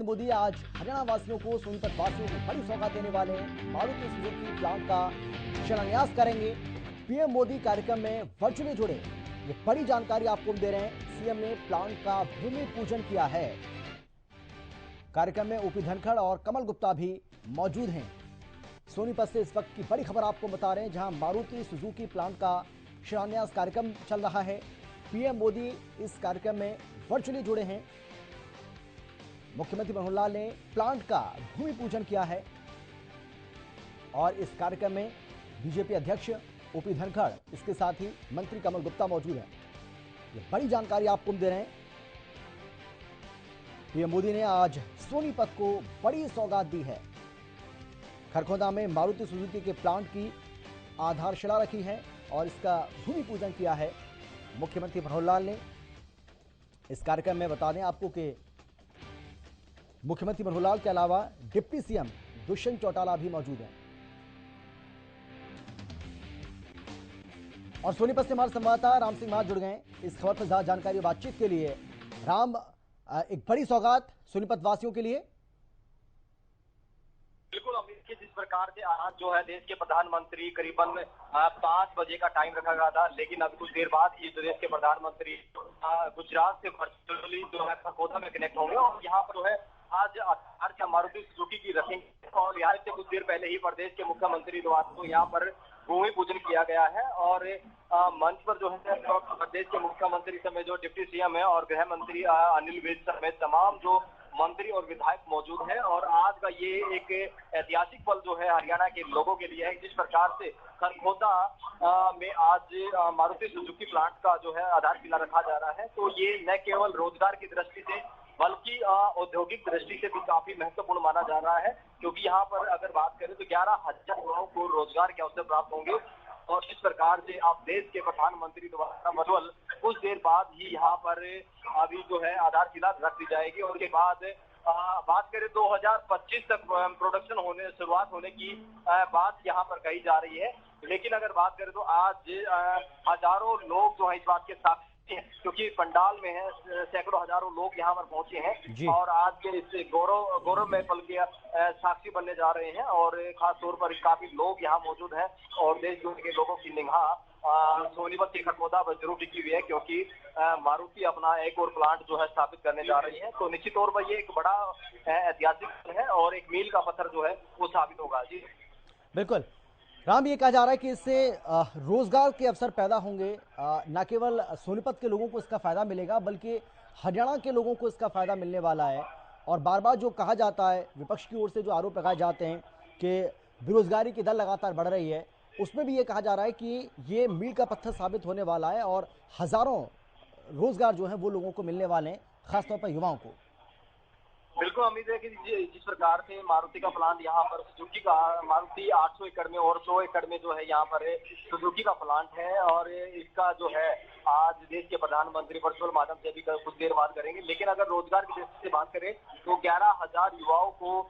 मोदी आज हरियाणा वासियों को, सोनीपत वासियों को बड़ी सौगात देने वाले हैं। मारुति सुजुकी प्लांट का शिलान्यास करेंगे। पीएम मोदी कार्यक्रम में वर्चुअली जुड़े, ये बड़ी जानकारी आपको दे रहे हैं। सीएम ने प्लांट का भूमि पूजन किया है। कार्यक्रम में ओपी धनखड़ और कमल गुप्ता भी मौजूद हैं। सोनीपत से इस वक्त की बड़ी खबर आपको बता रहे हैं, जहां मारुति सुजुकी प्लांट का शिलान्यास कार्यक्रम चल रहा है। पीएम मोदी इस कार्यक्रम में वर्चुअली जुड़े हैं। मुख्यमंत्री मनोहर लाल ने प्लांट का भूमि पूजन किया है और इस कार्यक्रम में बीजेपी अध्यक्ष ओपी धनखड़, इसके साथ ही मंत्री कमल गुप्ता मौजूद हैं। ये बड़ी जानकारी आपको दे रहे हैं। पीएम मोदी ने आज सोनीपत को बड़ी सौगात दी है। खरखोदा में मारुति सुजुकी के प्लांट की आधारशिला रखी है और इसका भूमि पूजन किया है मुख्यमंत्री मनोहर लाल ने। इस कार्यक्रम में बता दें आपको कि मुख्यमंत्री मनोहर लाल के अलावा डिप्टी सीएम दुष्यंत चौटाला भी मौजूद हैं। और सोनीपत से हमारे संवाददाता राम सिंह महाजन जुड़ गए इस खबर पर ज्यादा जानकारी और बातचीत के लिए। राम, एक बड़ी सौगात सोनीपत वासियों के लिए। बिल्कुल अमित जी, जिस प्रकार से आज जो है देश के प्रधानमंत्री करीबन 5 बजे का टाइम रखा गया था, लेकिन अब कुछ देर बाद ही देश के प्रधानमंत्री गुजरात से वर्चुअली जो है खरखोदा में कनेक्ट होंगे और यहाँ पर जो है आज आधार मारुति सुजुकी की रखेंगे। और यहाँ से कुछ देर पहले ही प्रदेश के मुख्यमंत्री द्वारा तो यहाँ पर भूमि पूजन किया गया है और मंच पर जो है प्रदेश के मुख्यमंत्री समेत जो डिप्टी सीएम है और गृह मंत्री अनिल विज समेत तमाम जो मंत्री और विधायक मौजूद हैं। और आज का ये एक ऐतिहासिक पल जो है हरियाणा के लोगों के लिए है। जिस प्रकार से खरखोदा में आज मारुति सुजुकी प्लांट का जो है आधारशिला रखा जा रहा है, तो ये न केवल रोजगार की दृष्टि से बल्कि औद्योगिक दृष्टि से भी काफी महत्वपूर्ण माना जा रहा है, क्योंकि यहाँ पर अगर बात करें तो 11,000 युवाओं को रोजगार के अवसर प्राप्त होंगे। और इस प्रकार से आप देश के प्रधानमंत्री द्वारा वर्चुअल कुछ देर बाद ही यहाँ पर अभी जो है आधारशिला रख दी जाएगी और उसके बाद बात करें 2025 तक प्रोडक्शन शुरुआत होने की बात यहाँ पर कही जा रही है। लेकिन अगर बात करें तो आज हजारों लोग जो है इस बात के साथ, क्योंकि पंडाल में है सैकड़ों हजारों लोग यहाँ पर पहुंचे हैं और आज के इस गौरव में पल के साक्षी बनने जा रहे हैं। और खास तौर पर काफी लोग यहाँ मौजूद हैं और देश दुनिया के लोगों की निगाह सोनीपत के खरखोदा पर जरूर टिकी हुई है, क्योंकि मारुति अपना एक और प्लांट जो है स्थापित करने जा रही है। तो निश्चित तौर पर ये एक बड़ा ऐतिहासिक है और एक मील का पत्थर जो है वो साबित होगा। जी बिल्कुल राम, ये कहा जा रहा है कि इससे रोजगार के अवसर पैदा होंगे। न केवल सोनीपत के लोगों को इसका फायदा मिलेगा बल्कि हरियाणा के लोगों को इसका फायदा मिलने वाला है। और बार बार जो कहा जाता है, विपक्ष की ओर से जो आरोप लगाए जाते हैं कि बेरोजगारी की दर लगातार बढ़ रही है, उसमें भी ये कहा जा रहा है कि ये मील का पत्थर साबित होने वाला है और हजारों रोजगार जो है वो लोगों को मिलने वाले हैं, खासतौर पर युवाओं को। बिल्कुल उम्मीद है कि जिस प्रकार से मारुति का प्लांट यहाँ पर सुजुकी का मारुति 800 एकड़ में और 100 एकड़ में जो है यहाँ पर सुजुकी का प्लांट है और इसका जो है आज देश के प्रधानमंत्री वर्चुअल माध्यम से भी कुछ देर बात करेंगे। लेकिन अगर रोजगार की दृष्टि से बात करें तो 11,000 युवाओं को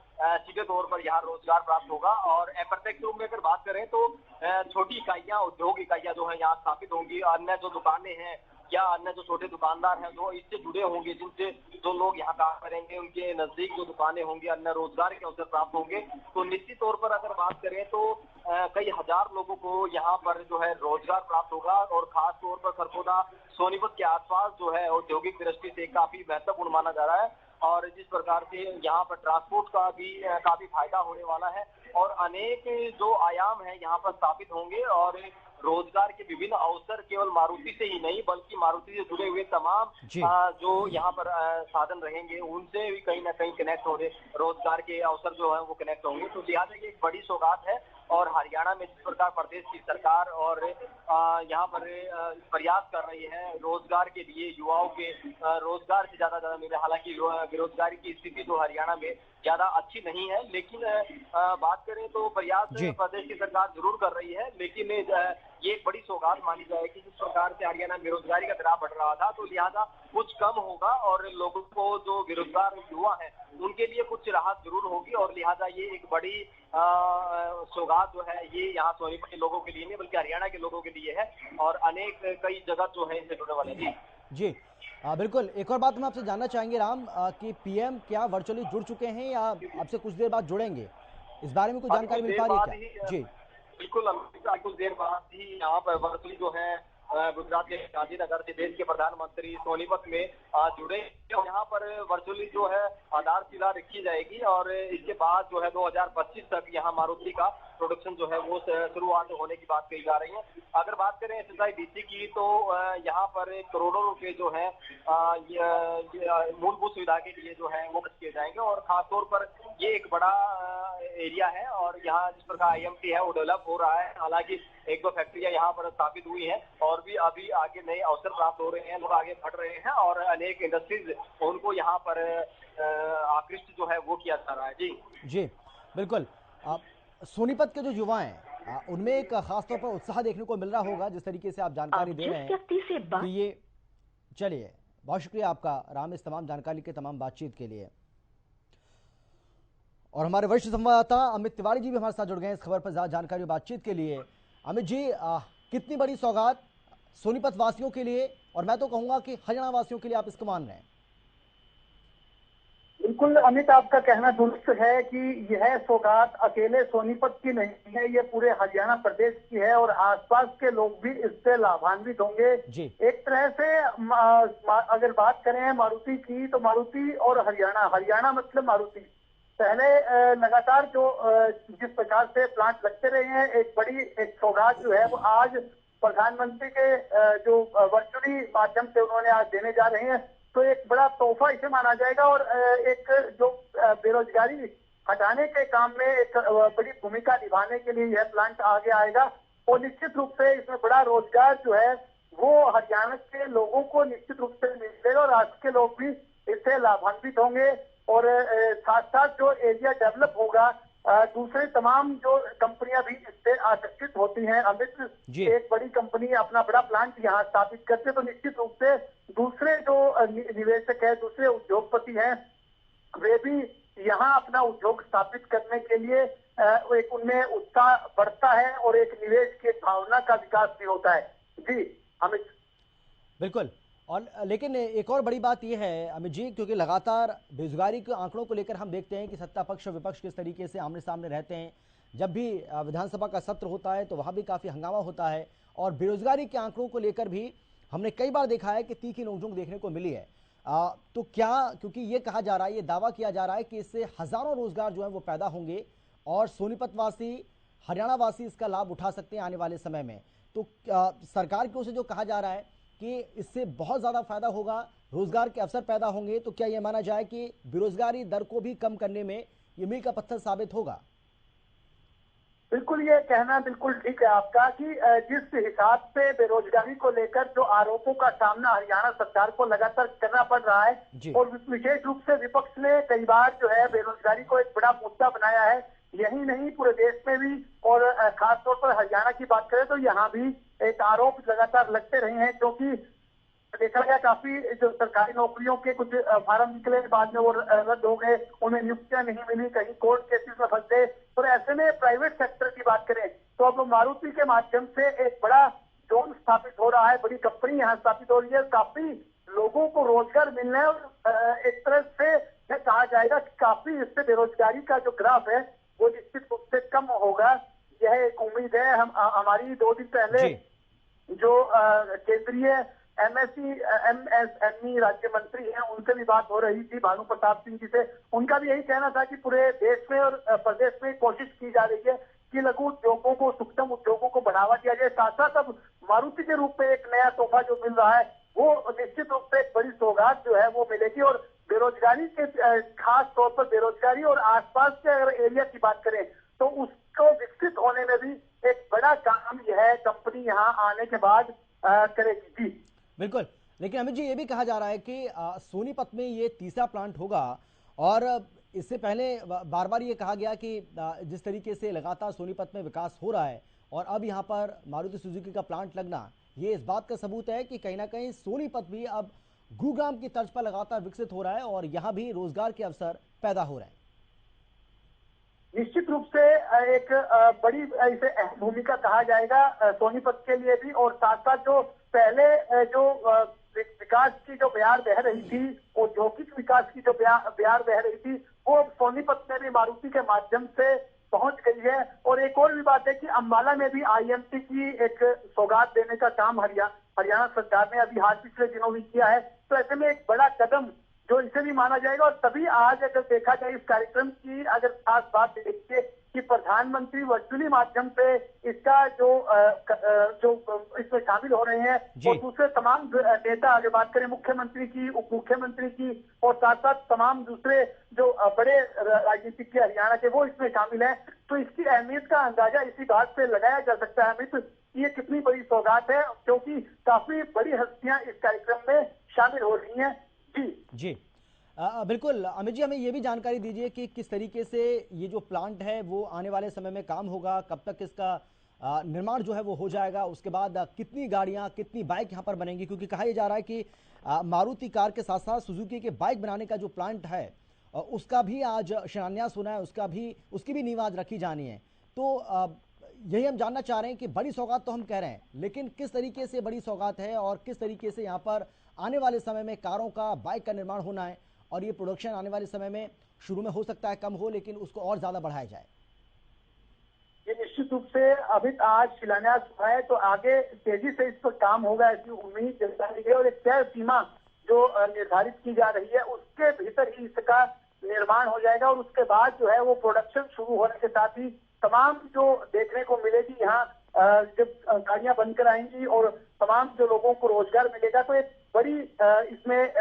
सीधे तौर पर यहाँ रोजगार प्राप्त होगा। और अप्रत्यक्ष रूप में अगर बात करें तो छोटी इकाइयां, उद्योग इकाइयां जो है यहाँ स्थापित होंगी। अन्य जो दुकानें हैं या अन्य जो छोटे दुकानदार हैं जो इससे जुड़े होंगे, जिनसे जो लोग यहाँ काम करेंगे, उनके नजदीक जो दुकानें होंगी, अन्य रोजगार के अवसर प्राप्त होंगे। तो निश्चित तौर पर अगर बात करें तो कई हजार लोगों को यहाँ पर जो है रोजगार प्राप्त होगा। और खास तौर पर खरखोदा सोनीपत के आसपास जो है औद्योगिक दृष्टि से काफी महत्वपूर्ण माना जा रहा है। और जिस प्रकार से यहाँ पर ट्रांसपोर्ट का भी काफी फायदा होने वाला है और अनेक जो आयाम है यहाँ पर स्थापित होंगे और रोजगार के विभिन्न अवसर केवल मारुति से ही नहीं बल्कि मारुति से जुड़े हुए तमाम जो यहाँ पर साधन रहेंगे उनसे भी कहीं ना कहीं कनेक्ट होंगे, रोजगार के अवसर जो है वो कनेक्ट होंगे। तो लिहाजा ये एक बड़ी सौगात है। और हरियाणा में जिस प्रकार प्रदेश की सरकार और यहाँ पर प्रयास कर रही है रोजगार के लिए, युवाओं के रोजगार से ज्यादा मिले। हालांकि बेरोजगारी की स्थिति तो हरियाणा में ज्यादा अच्छी नहीं है, लेकिन बात करें तो प्रयास प्रदेश की सरकार जरूर कर रही है। लेकिन ये एक बड़ी सौगात मानी जाएगी। जिस प्रकार से हरियाणा में बेरोजगारी का दरार बढ़ रहा था, तो लिहाजा कुछ कम होगा और लोगों को जो बेरोजगार युवा है उनके लिए कुछ राहत जरूर होगी। और लिहाजा ये एक बड़ी सौगात जो है ये यहाँ सोनीपत के लोगों के लिए नहीं बल्कि हरियाणा के लोगों के लिए है और अनेक कई जगह जो है इनसे जुड़ने वाले हैं। जी बिल्कुल। एक और बात हम आपसे जानना चाहेंगे राम, कि पीएम क्या वर्चुअली जुड़ चुके हैं या आपसे कुछ देर बाद जुड़ेंगे? इस बारे में कोई अभी कुछ जानकारी मिल देर पा रही है बाद क्या? ही जी। बिल्कुल अमित शाह कुछ देर बाद ही यहाँ पर वर्चुअली जो है गुजरात के गांधीनगर से देश के प्रधानमंत्री सोनीपत में जुड़े और यहाँ पर वर्चुअली जो है आधारशिला रखी जाएगी और इसके बाद जो है 2025 तक यहाँ मारुति का प्रोडक्शन जो है वो शुरुआत होने की बात कही जा रही है। अगर बात करें एसएसआईडीसी की तो यहाँ पर करोड़ों रुपए जो है मूलभूत सुविधा के लिए जो है वो खर्च किए जाएंगे और खासतौर पर ये एक बड़ा एरिया है और यहाँ जिस प्रकार आईएमटी है वो डेवलप हो रहा है। हालांकि एक दो फैक्ट्रियां यहाँ पर स्थापित हुई हैं और भी अभी आगे नए अवसर प्राप्त हो रहे हैं, लोग आगे बढ़ रहे हैं और अनेक इंडस्ट्रीज उनको यहाँ पर आकृष्ट जो है वो किया जा रहा है। जी जी बिल्कुल। सोनीपत के जो युवा हैं, उनमें एक खास तौर पर उत्साह देखने को मिल रहा होगा, जिस तरीके से आप जानकारी आप दे जिस रहे हैं व्यक्ति से कि ये। चलिए, बहुत शुक्रिया आपका राम, इस तमाम जानकारी के तमाम बातचीत के लिए। और हमारे वरिष्ठ संवाददाता अमित तिवारी जी भी हमारे साथ जुड़ गए हैं इस खबर पर ज्यादा जानकारी और बातचीत के लिए। अमित जी, कितनी बड़ी सौगात सोनीपत वासियों के लिए, और मैं तो कहूंगा कि हरियाणा वासियों के लिए आप इसको मान रहे हैं? बिल्कुल अमित, आपका कहना दुरुस्त है कि यह सौगात अकेले सोनीपत की नहीं है, ये पूरे हरियाणा प्रदेश की है और आसपास के लोग भी इससे लाभान्वित होंगे। जी। एक तरह से अगर बात करें मारुति की तो मारुति और हरियाणा, हरियाणा मतलब मारुति, पहले लगातार जो जिस प्रकार से प्लांट लगते रहे हैं, एक बड़ी एक सौगात जो है वो आज प्रधानमंत्री के जो वर्चुअली माध्यम से उन्होंने आज देने जा रहे हैं, तो एक बड़ा तोहफा इसे माना जाएगा और एक जो बेरोजगारी हटाने के काम में एक बड़ी भूमिका निभाने के लिए यह प्लांट आगे आएगा और निश्चित रूप से इसमें बड़ा रोजगार जो है वो हरियाणा के लोगों को निश्चित रूप से मिलेगा और आज के लोग भी इससे लाभान्वित होंगे और साथ साथ जो एरिया डेवलप होगा, दूसरे तमाम जो कंपनियां भी इससे आकर्षित होती हैं। अमित, एक बड़ी कंपनी अपना बड़ा प्लांट यहाँ स्थापित करते तो निश्चित रूप से दूसरे जो निवेशक है, दूसरे उद्योगपति हैं, वे भी यहाँ अपना उद्योग स्थापित करने के लिए एक उनमें उत्साह बढ़ता है और एक निवेश की भावना का विकास भी होता है। जी अमित, बिल्कुल। और लेकिन एक और बड़ी बात यह है अमित जी, क्योंकि लगातार बेरोजगारी के आंकड़ों को लेकर हम देखते हैं कि सत्ता पक्ष और विपक्ष किस तरीके से आमने सामने रहते हैं। जब भी विधानसभा का सत्र होता है तो वहां भी काफी हंगामा होता है और बेरोजगारी के आंकड़ों को लेकर भी हमने कई बार देखा है कि तीखी नोकझोंक देखने को मिली है। तो क्या, क्योंकि ये कहा जा रहा है, ये दावा किया जा रहा है कि इससे हजारों रोजगार जो है वो पैदा होंगे और सोनीपत वासी, हरियाणा वासी इसका लाभ उठा सकते हैं आने वाले समय में, तो सरकार की ओर से जो कहा जा रहा है कि इससे बहुत ज्यादा फायदा होगा, रोजगार के अवसर पैदा होंगे, तो क्या यह माना जाए कि बेरोजगारी दर को भी कम करने में ये मील का पत्थर साबित होगा? बिल्कुल, ये कहना बिल्कुल ठीक है आपका कि जिस हिसाब से बेरोजगारी को लेकर जो आरोपों का सामना हरियाणा सरकार को लगातार करना पड़ रहा है और विशेष रूप से विपक्ष ने कई बार जो है बेरोजगारी को एक बड़ा मुद्दा बनाया है, यही नहीं पूरे देश में भी और खासतौर पर हरियाणा की बात करें तो यहाँ भी एक आरोप लगातार लगते रहे हैं, क्योंकि देखा गया काफी जो सरकारी नौकरियों के कुछ फार्म निकले, बाद में वो रद्द हो गए, उन्हें नियुक्तियां नहीं मिली, कहीं कोर्ट केसेस में फंस गए। और ऐसे में प्राइवेट सेक्टर की बात करें तो अब मारुति के माध्यम से एक बड़ा जोन स्थापित हो रहा है, बड़ी कंपनी यहाँ स्थापित हो रही है, काफी लोगों को रोजगार मिलना है और एक तरह से कहा जाएगा कि काफी इससे बेरोजगारी का जो ग्राफ है वो निश्चित रूप से कम होगा, यह एक उम्मीद है। हम हमारी 2 दिन पहले जो केंद्रीय एमएसएमई राज्य मंत्री हैं उनसे भी बात हो रही थी, भानु प्रताप सिंह जी से, उनका भी यही कहना था कि पूरे देश में और प्रदेश में कोशिश की जा रही है कि लघु उद्योगों को, सूक्ष्म उद्योगों को बढ़ावा दिया जाए। साथ साथ अब मारुति के रूप में एक नया तोहफा जो मिल रहा है वो निश्चित रूप से एक बड़ी सौगात जो है वो मिलेगी और बेरोजगारी के खास तौर पर बेरोजगारी और आसपास के अगर एरिया की बात करें तो उसको विकसित होने में भी एक बड़ा काम यह कंपनी यहाँ आने के बाद करेगी। जी बिल्कुल। लेकिन अमित जी, ये भी कहा जा रहा है कि सोनीपत में ये तीसरा प्लांट होगा और इससे पहले बार बार ये कहा गया कि जिस तरीके से लगातार सोनीपत में विकास हो रहा है और अब यहाँ पर मारुति सुजुकी का प्लांट लगना, ये इस बात का सबूत है कि कहीं ना कहीं सोनीपत भी अब गुरुग्राम की तर्ज पर लगातार विकसित हो रहा है और यहाँ भी रोजगार के अवसर पैदा हो रहे हैं। निश्चित रूप से एक बड़ी इसे भूमिका कहा जाएगा सोनीपत के लिए भी और साथ साथ जो पहले जो विकास की जो बयार बह रही थी, औद्योगिक विकास की जो बयार बह रही थी, वो सोनीपत में भी मारुति के माध्यम से पहुंच गई है। और एक और भी बात है कि अंबाला में भी आईएमटी की एक सौगात देने का काम हरियाणा सरकार ने अभी हाल पिछले दिनों भी किया है। तो ऐसे में एक बड़ा कदम जो इसे भी माना जाएगा। और तभी आज अगर देखा जाए इस कार्यक्रम की अगर खास बात देखिए कि प्रधानमंत्री वर्चुअली माध्यम से इसका जो इसमें शामिल हो रहे हैं, और दूसरे तमाम नेता, अगर बात करें मुख्यमंत्री की, उप मुख्यमंत्री की, और साथ साथ तमाम दूसरे जो बड़े राजनीतिक के हरियाणा के, वो इसमें शामिल हैं। तो इसकी अहमियत का अंदाजा इसी बात से लगाया जा सकता है अमित, ये कितनी बड़ी सौगात है, क्योंकि काफी बड़ी हस्तियां इस कार्यक्रम में शामिल हो रही हैं। जी बिल्कुल अमित जी, हमें ये भी जानकारी दीजिए कि किस तरीके से ये जो प्लांट है वो आने वाले समय में काम होगा, कब तक इसका निर्माण जो है वो हो जाएगा, उसके बाद कितनी गाड़ियां, कितनी बाइक यहाँ पर बनेंगी, क्योंकि कहा यह जा रहा है कि मारुति कार के साथ साथ सुजुकी के बाइक बनाने का जो प्लांट है उसका भी आज शिलान्यास होना है, उसकी भी नींव आज रखी जानी है। तो यही हम जानना चाह रहे हैं कि बड़ी सौगात तो हम कह रहे हैं, लेकिन किस तरीके से बड़ी सौगात है और किस तरीके से यहाँ पर आने वाले समय में कारों का, बाइक का निर्माण होना है, और ये प्रोडक्शन आने वाले समय में शुरू में हो सकता है कम हो, लेकिन उसको और ज्यादा बढ़ाया जाए। ये निश्चित रूप से अभी आज शिलान्यास हुआ है, तो आगे तेजी से इस पर काम होगा ऐसी उम्मीद जताई गई। और एक तय सीमा जो निर्धारित की जा रही है उसके भीतर ही इसका निर्माण हो जाएगा। और उसके बाद जो है वो प्रोडक्शन शुरू होने के साथ ही तमाम जो देखने को मिलेगी यहाँ जब गाड़ियां बनकर आएंगी और तमाम जो लोगों को रोजगार मिलेगा, तो एक बड़ी इसमें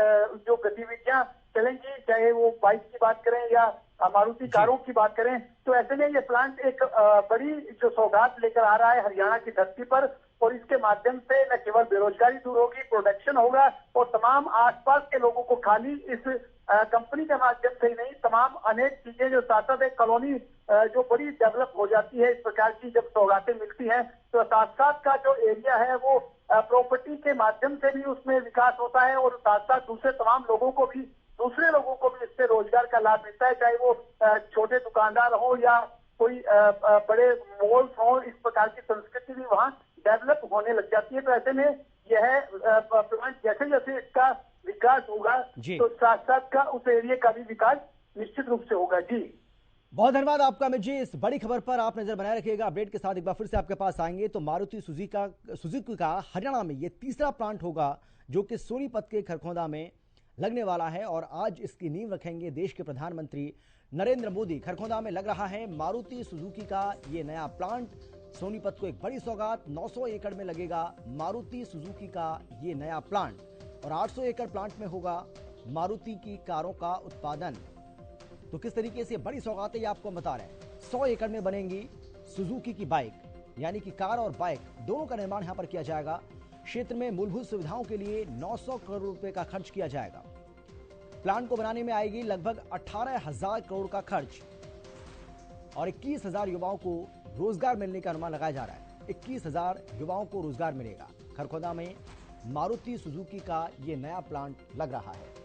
जो गतिविधियां चलेंगी, चाहे वो बाइक की बात करें या मारुति कारों की बात करें। तो ऐसे में ये प्लांट एक बड़ी जो सौगात लेकर आ रहा है हरियाणा की धरती पर। और इसके माध्यम से न केवल बेरोजगारी दूर होगी, प्रोडक्शन होगा, और तमाम आसपास के लोगों को खाली इस कंपनी के माध्यम से ही नहीं, तमाम अनेक चीजें जो साथ साथ एक कॉलोनी जो बड़ी डेवलप हो जाती है इस प्रकार की जब सौगातें मिलती हैं, तो साथ साथ का जो एरिया है वो प्रॉपर्टी के माध्यम से भी उसमें विकास होता है। और साथ साथ दूसरे लोगों को भी इससे रोजगार का लाभ मिलता है, चाहे वो छोटे दुकानदार हो या कोई बड़े मॉल्स हो। इस प्रकार की संस्कृति भी वहाँ डेवलप होने लग जाती है। तो ऐसे में यह प्लांट जैसे जैसे इसका विकास होगा, तो साथ साथ का उस एरिया का भी विकास निश्चित रूप से होगा। जी बहुत धन्यवाद आपका अमित जी। इस बड़ी खबर पर आप नजर बनाए रखिएगा। अपडेट के साथ एक बार फिर से आपके पास आएंगे। तो मारुति सुजुकी का हरियाणा में ये तीसरा प्लांट होगा जो कि सोनीपत के खरखोदा में लगने वाला है, और आज इसकी नींव रखेंगे देश के प्रधानमंत्री नरेंद्र मोदी। खरखोदा में लग रहा है मारुति सुजुकी का ये नया प्लांट। सोनीपत को एक बड़ी सौगात, 900 एकड़ में लगेगा मारुति सुजुकी का ये नया प्लांट, और 800 एकड़ प्लांट में होगा मारुति की कारों का उत्पादन। तो किस तरीके से बड़ी सौगातें ये आपको बता रहे हैं। 100 एकड़ में बनेंगी सुजुकी की बाइक, यानी कि कार और बाइक दोनों का निर्माण यहां पर किया जाएगा। क्षेत्र में मूलभूत सुविधाओं के लिए 900 करोड़ रुपए का खर्च किया जाएगा। प्लांट को बनाने में आएगी लगभग 18,000 करोड़ का खर्च, और 21,000 युवाओं को रोजगार मिलने का अनुमान लगाया जा रहा है। 21,000 युवाओं को रोजगार मिलेगा। खरखोदा में मारुति सुजुकी का ये नया प्लांट लग रहा है।